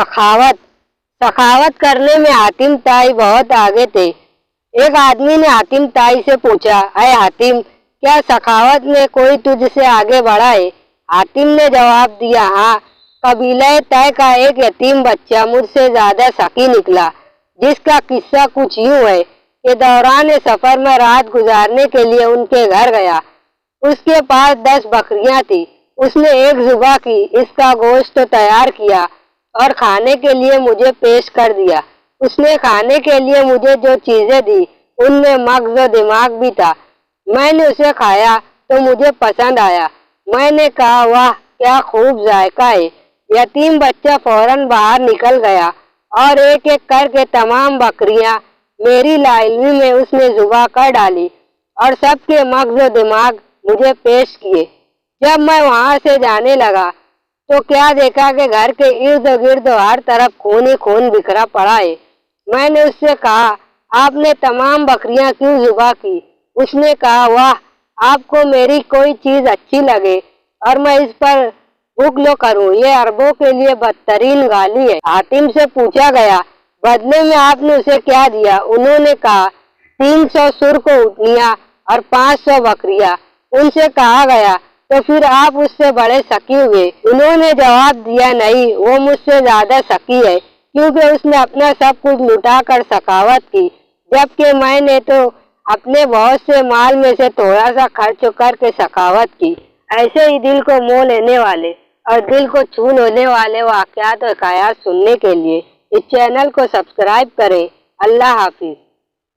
सखावत सखावत करने में हातिम ताई बहुत आगे थे। एक आदमी ने हातिम ताई से पूछा, अरे हातिम, क्या सखावत में कोई तुझसे आगे बढ़ा है? हातिम ने जवाब दिया, हाँ, कबीले तय का एक यतीम बच्चा मुझसे ज्यादा सखी निकला, जिसका किस्सा कुछ यूं है कि दौरान सफर में रात गुजारने के लिए उनके घर गया। उसके पास 10 बकरियां थी। उसने एक जुबा की, इसका गोश्त तो तैयार किया और खाने के लिए मुझे पेश कर दिया। उसने खाने के लिए मुझे जो चीजें दी उनमें मगज और दिमाग भी था। मैंने उसे खाया तो मुझे पसंद आया। मैंने कहा, वाह क्या खूब जायका है। यतीम बच्चा फौरन बाहर निकल गया और एक एक करके तमाम बकरियां मेरी लाइलवी में उसने जुबा कर डाली और सबके मगज और दिमाग मुझे पेश किए। जब मैं वहां से जाने लगा तो क्या देखा कि घर के इर्द गिर्द हर तरफ खून ही खून बिखरा पड़ा है। मैंने उससे कहा, आपने तमाम बकरियां क्यों ज़ुबा की? उसने कहा, वाह, आपको मेरी कोई चीज अच्छी लगे और मैं इस पर बुग़्ल करूं, ये अरबों के लिए बदतरीन गाली है। हातिम से पूछा गया, बदले में आपने उसे क्या दिया? उन्होंने कहा, 300 सुर्ख ऊँटनियां और 500 बकरियां। उनसे कहा गया, तो फिर आप उससे बड़े सकी हुए? उन्होंने जवाब दिया, नहीं, वो मुझसे ज्यादा सकी है, क्योंकि उसने अपना सब कुछ लुटा कर सखावत की, जबकि मैंने तो अपने बहुत से माल में से थोड़ा सा खर्च करके सखावत की। ऐसे ही दिल को मोह लेने वाले और दिल को छू लेने वाले वाक़यात और हकायात सुनने के लिए इस चैनल को सब्सक्राइब करें। अल्लाह हाफिज।